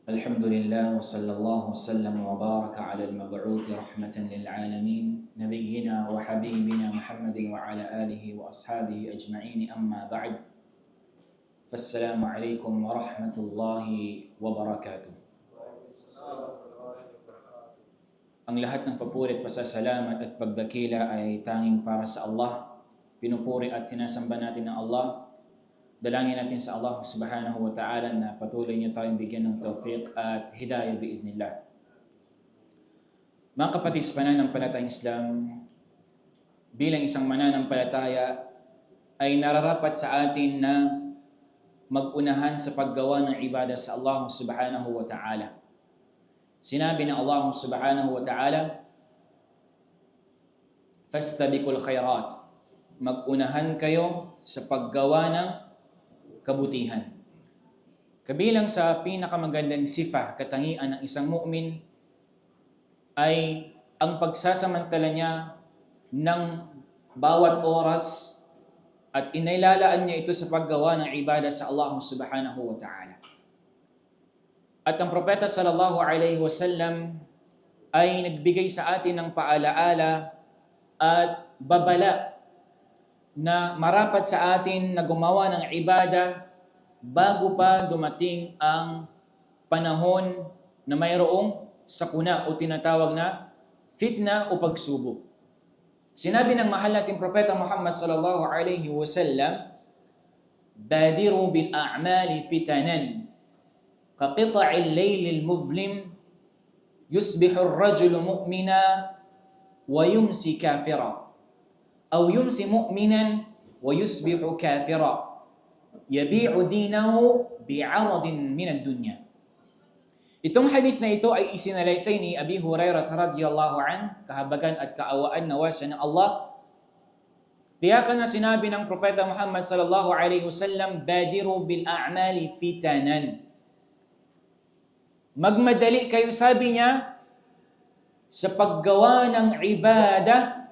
الحمد لله وصلى الله وسلم وبارك على المبعوث رحمة للعالمين نبينا وحبيبنا محمد وعلى آله وأصحابه أجمعين أما بعد فالسلام عليكم ورحمة الله وبركاته. Ang lahat ng papuri at pasasalamat at pagdakila ay tanging para sa Allah. Pinupuri at sinasamba natin ng Allah. Dalangin natin sa Allah subhanahu wa ta'ala na patuloy niya tayong bigyan ng tawfiq at hidayah biidhnillah. Mga kapatid sa pananampalatayang Islam, bilang isang mananampalataya ay nararapat sa atin na mag-unahan sa paggawa ng ibadah sa Allah subhanahu wa ta'ala. Sinabi ng Allah subhanahu wa ta'ala, "Fastabiqul khairat." Mag-unahan kayo sa paggawa ng kabutihan. Kabilang sa pinakamagandang sifa, katangian ng isang mu'min ay ang pagsasamantala niya ng bawat oras at inailalaan niya ito sa paggawa ng ibadah sa Allah subhanahu wa ta'ala. At ang propeta sallallahu alaihi wasallam ay nagbigay sa atin ng paalaala at babala na marapat sa atin na gumawa ng ibada bago pa dumating ang panahon na mayroong sakuna o tinatawag na fitna o pagsubok. Sinabi ng mahal nating propeta Muhammad sallallahu alaihi wasallam, "Badiru bil a'mali fitanan kaqita'il laylil muzlim yusbihu ar-rajulu mu'mina wa yumsi kafira." أو يمسي مؤمنا ويصبح كافرا يبيع دينه بعرض من الدنيا. Itong hadith na ito ay isinalaysay ni Abi Hurairah radhiyallahu an, kahabagan at kaawaan nawa siya ng Allah. Tiyakan na sinabi ng propeta Muhammad sallallahu alaihi wasallam, "Badiru bil a'mali fitanan." Magmadali kayo, sabi niya, sa paggawa ng ibadah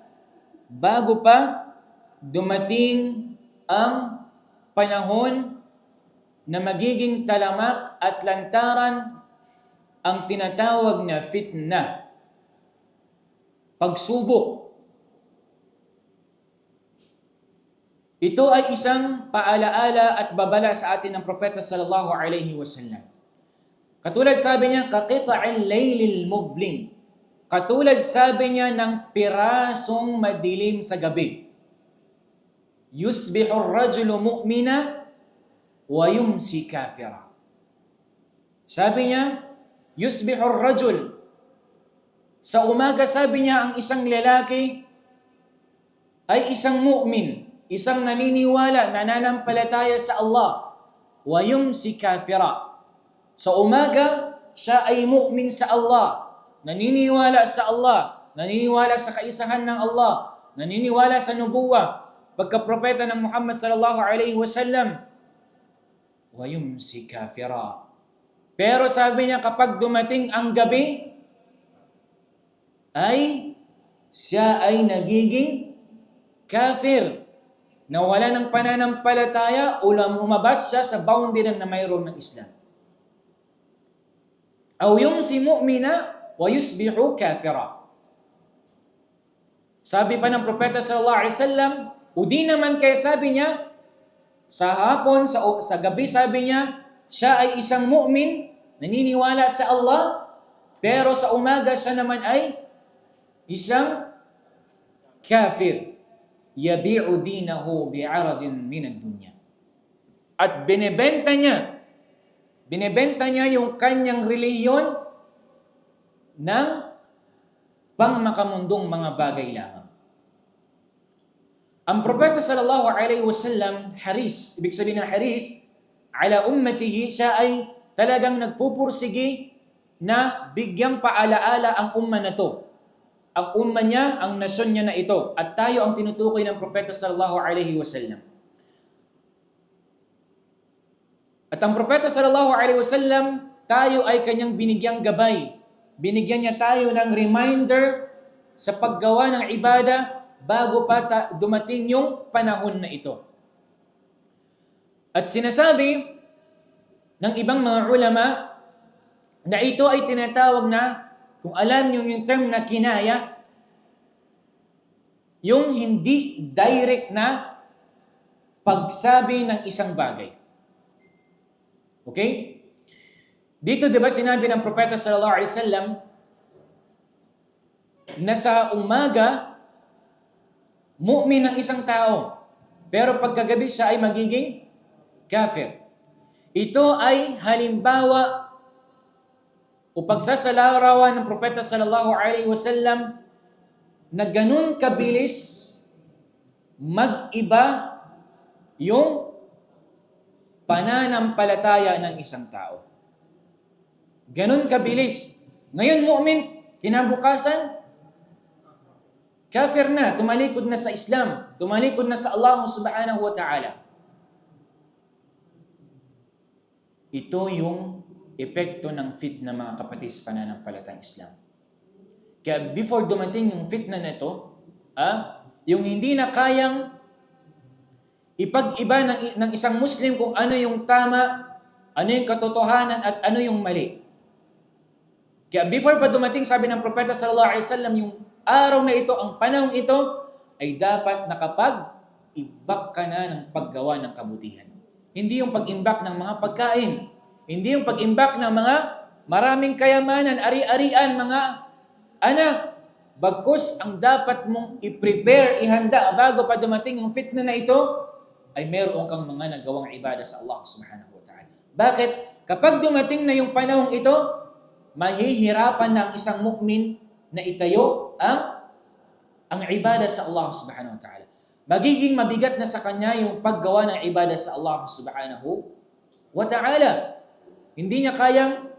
bago pa dumating ang panahon na magiging talamak at lantaran ang tinatawag na fitna, pagsubok. Ito ay isang paalaala at babala sa atin ng propeta sallallahu alaihi wasallam. Katulad sabi niya, "Kaqita'il laylil muzlim." Katulad sabi niya ng pirasong madilim sa gabi. "Yusbihu ar-rajulu mu'mina wa yumsi kafira." Sabi niya, "Yusbihu ar-rajul." Sa umaga, sabi niya, ang isang lalaki ay isang mu'min, isang naniniwala, nananampalataya sa Allah. Wa yumsi kafira. Sa umaga, siya ay mu'min sa Allah, naniniwala sa Allah, naniniwala sa kaisahan ng Allah, naniniwala sa nubuwa, pagkapropeta ng Muhammad sallallahu alaihi wasallam. Wa yumsi kafira. Pero sabi niya, kapag dumating ang gabi, ay siya ay nagiging kafir, nawala ng pananampalataya o lumabas siya sa boundary na mayroon ng Islam. Aw yumsi mu'mina wa yusbihu kafira. Sabi pa ng propeta sallallahu alaihi wasallam, o di naman kaya sabi niya, sa hapon, sa gabi sabi niya, siya ay isang mu'min, naniniwala sa Allah, pero sa umaga siya naman ay isang kafir. Yabi'u dinahu bi'aradin min ad-dunya. At binebenta niya yung kanyang relihiyon ng pangmakamundong mga bagay lamang. Ang propeta sallallahu alaihi wasallam, haris, ibig sabihin ng haris, ala ummatihi, siya ay talagang nagpupursige na bigyang paalaala ang umma na to. Ang umma niya, ang nasyon niya na ito. At tayo ang tinutukoy ng propeta sallallahu alaihi wasallam. At ang propeta sallallahu alaihi wasallam, tayo ay kanyang binigyang gabay. Binigyan niya tayo ng reminder sa paggawa ng ibada bago pa dumating yung panahon na ito. At sinasabi ng ibang mga ulama na ito ay tinatawag na, kung alam niyo yung term na kinaya, yung hindi direct na pagsabi ng isang bagay. Okay? Dito, di ba, sinabi ng Propeta sallallahu alaihi wasallam na sa umaga, mu'min ng isang tao, pero pagkagabi siya ay magiging kafir. Ito ay halimbawa o pagsasalarawan ng Propeta sallallahu alaihi wasallam na ganun kabilis mag-iba yung pananampalataya ng isang tao. Ganun kabilis. Ngayon mu'min, kinabukasan, kafir na, tumalikod na sa Islam, tumalikod na sa Allah subhanahu wa ta'ala. Ito yung epekto ng fitna, mga kapatid, sa pananampalatayang Islam. Kaya before dumating yung fitna na ito, yung hindi na kayang ipag-iba ng isang Muslim kung ano yung tama, ano yung katotohanan, at ano yung mali. Kaya before pa dumating, sabi ng Propeta sallallahu alaihi wasallam, yung araw na ito, ang panahon ito, ay dapat nakapag-imbak ka na ng paggawa ng kabutihan. Hindi yung pag-imbak ng mga pagkain. Hindi yung pag-imbak ng mga maraming kayamanan, ari-arian, mga anak. Bagkus ang dapat mong i-prepare, ihanda bago pa dumating yung fitna na ito, ay meron kang mga nagawang ibadah sa Allah subhanahu wa ta'ala. Bakit? Kapag dumating na yung panahong ito, mahihirapan na ang isang mu'min na itayo ang ibadah sa Allah subhanahu wa ta'ala. Magiging mabigat na sa kanya yung paggawa ng ibadah sa Allah subhanahu wa ta'ala. Hindi niya kayang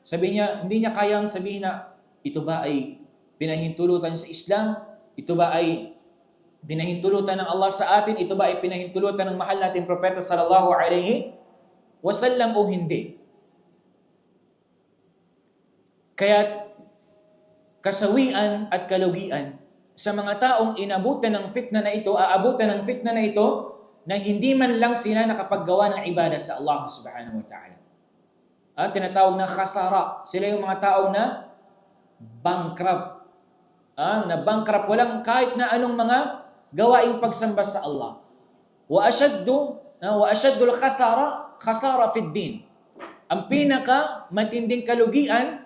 sabihin na ito ba ay pinahintulutan sa Islam? Ito ba ay pinahintulutan ng Allah sa atin? Ito ba ay pinahintulutan ng mahal nating propeta sallallahu alaihi wasallam o hindi? Kaya kasawian at kalugian sa mga taong inabutan ng fitna na ito, aabutan ng fitna na ito, na hindi man lang sila nakapaggawa ng ibadah sa Allah subhanahu wa ta'ala. Tinatawag na khasara. Sila yung mga tao na bankrupt. Na bankrupt, walang kahit na anong mga gawaing pagsamba sa Allah. Wa ashaddul khasara fid din. Ang pinaka matinding kalugian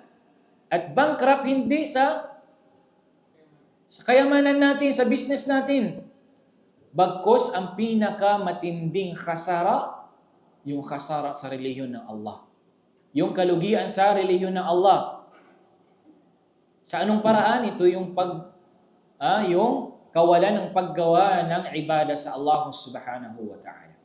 at bankrupt hindi sa kayamanan natin, sa business natin. Bagkus ang pinaka matinding khasara, yung khasara sa relihiyon ng Allah. Yung kalugian sa relihiyon ng Allah. Sa anong paraan? Ito yung yung kawalan ng paggawa ng ibadah sa Allah subhanahu wa ta'ala.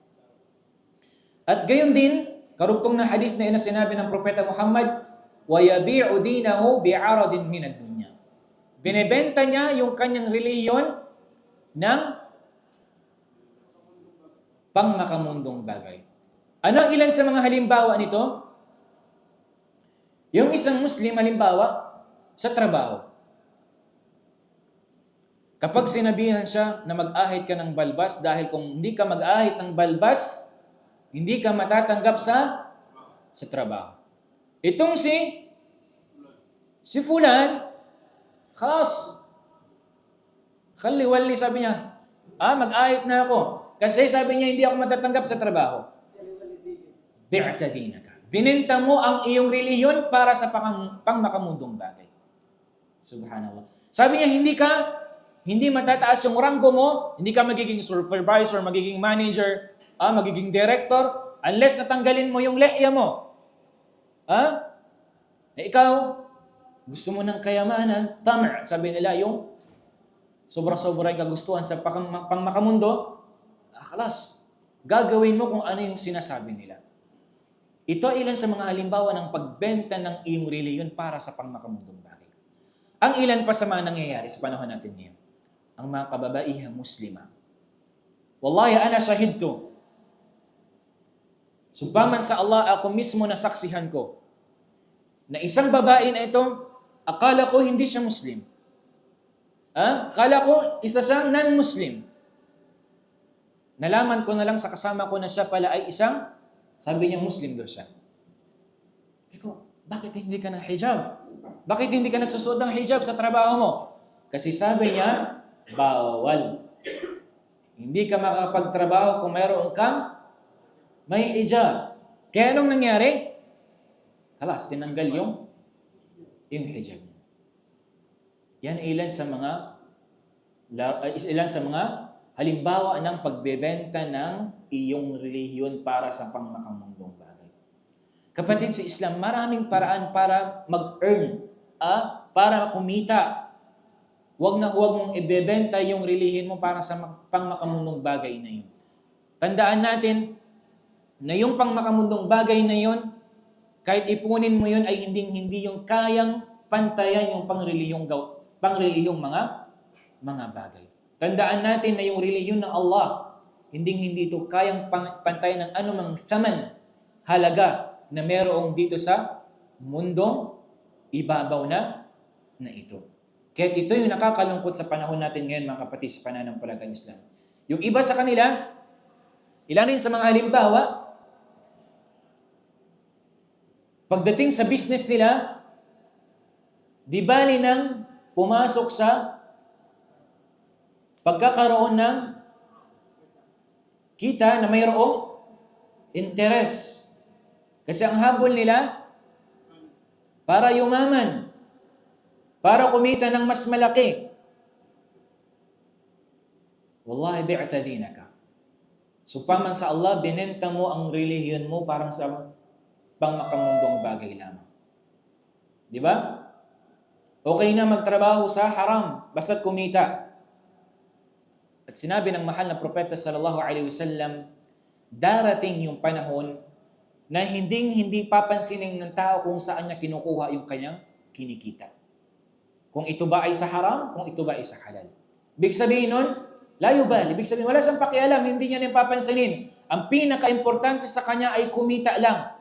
At gayon din, karugtong na hadith na sinabi ng Propeta Muhammad, وَيَبِيعُ دِينَهُ بِعَرَضٍ مِنَ الدُّنْيَا. Binebenta niya yung kanyang relihiyon ng pangmakamundong bagay. Ano ang ilan sa mga halimbawa nito? Yung isang Muslim, halimbawa, sa trabaho. Kapag sinabihan siya na mag-ahit ka ng balbas, dahil kung hindi ka mag-ahit ng balbas, hindi ka matatanggap sa trabaho. Itong si Fulan, khalas, khali-wali, sabi niya, mag-ahit na ako. Kasi sabi niya, hindi ako matatanggap sa trabaho. Bi'ta dinaka. Binenta mo ang iyong relihiyon para sa pangmakamundong bagay. Subhanallah. Sabi niya, hindi matataas yung ranggo mo, hindi ka magiging supervisor, magiging manager, magiging director, unless natanggalin mo yung lehya mo. Ikaw, gusto mo ng kayamanan, tama. Sabi nila, yung sobra-sobra yung kagustuhan sa pangmakamundo, kalas, gagawin mo kung ano yung sinasabi nila. Ito ay ilan sa mga halimbawa ng pagbenta ng iyong relihiyon para sa pangmakamundong bagay. Ang ilan pa sa mga nangyayari sa panahon natin ngayon, ang mga kababaihang Muslima. Wallahi, ana shahidtu. Sumpaman sa Allah, ako mismo nasaksihan ko na isang babae na ito, akala ko hindi siya Muslim. Akala ko isa siyang non-Muslim. Nalaman ko na lang sa kasama ko na siya pala ay isang, sabi niya Muslim daw siya. Bakit hindi ka ng hijab? Bakit hindi ka nagsusuot ng hijab sa trabaho mo? Kasi sabi niya, bawal. Hindi ka makapagtrabaho kung mayroon kang may hijab. Kaya anong nangyari? Kalas, tinanggal yung hijab. Yan ilan sa mga halimbawa ng pagbebenta ng iyong relihiyon para sa pangmakamundong bagay. Kapatid sa Islam, maraming paraan para mag-earn, para kumita. Huwag mong ibebenta yung relihiyon mo para sa pangmakamundong bagay na yun. Tandaan natin na yung pangmakamundong bagay na yun, kahit ipunin mo yun ay hindi yung kayang pantayan yung pangrelihiyong mga bagay. Tandaan natin na yung relihiyon ng Allah, hindi ito kayang pantayan ng anumang thaman, halaga na merong dito sa mundong ibabaw na ito. Kaya ito yung nakakalungkot sa panahon natin ngayon, mga kapatid, sa pananampalatayang Islam. Yung iba sa kanila, ilan rin sa mga halimbawa, pagdating sa business nila, di bali nang pumasok sa pagkakaroon ng kita na mayroong interest. Kasi ang habol nila, para yumaman, para kumita ng mas malaki. Wallahi bi'ta dinaka. Supaman sa Allah, binenta mo ang relihiyon mo parang sa pangmakamundong bagay lamang. Di ba? Okay na magtrabaho sa haram, basta't kumita. At sinabi ng mahal na propeta sallallahu alaihi wasallam, darating yung panahon na hindi papansinin ng tao kung saan niya kinukuha yung kanyang kinikita. Kung ito ba ay sa haram, kung ito ba ay sa halal. Ibig sabihin nun, la yubal. Ibig sabihin, wala siyang pakialam, hindi niya rin papansinin. Ang pinaka-importante sa kanya ay kumita lang.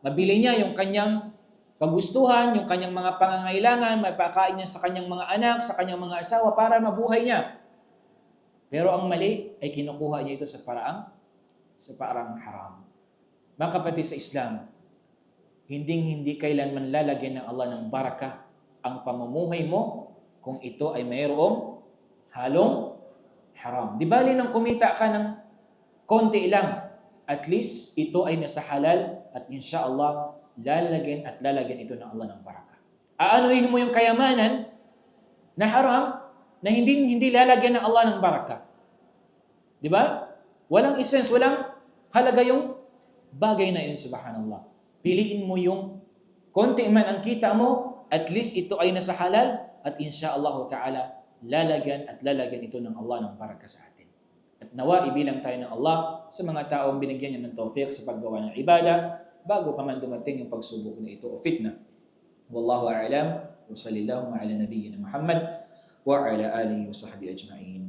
Mabili niya yung kanyang kagustuhan, yung kanyang mga pangangailangan, mapakain niya sa kanyang mga anak, sa kanyang mga asawa para mabuhay niya. Pero ang mali ay kinukuha niya ito sa paraang haram. Mga kapatid sa Islam, hindi kailanman lalagyan ng Allah ng baraka ang pamumuhay mo kung ito ay mayroong halong haram. Di bali nang kumita ka ng konti lang, at least ito ay nasa halal at insyaAllah lalagyan ito ng Allah ng baraka. Aanuhin mo yung kayamanan na haram na hindi lalagyan ng Allah ng baraka. Di ba? Walang essence, walang halaga yung bagay na yun, subhanallah. Piliin mo yung konti man ang kita mo, at least ito ay nasa halal at insyaAllah ta'ala lalagyan ito ng Allah ng baraka sa atin. At nawa ibilang tayo ng Allah sa mga taong binigyan niya ng tawfiq sa paggawa ng ibada bago pa man dumating yung pagsubok na ito o fitna. Wallahu a'lam wa sallallahu ala nabiyyina Muhammad wa ala alihi wa sahbihi ajma'in.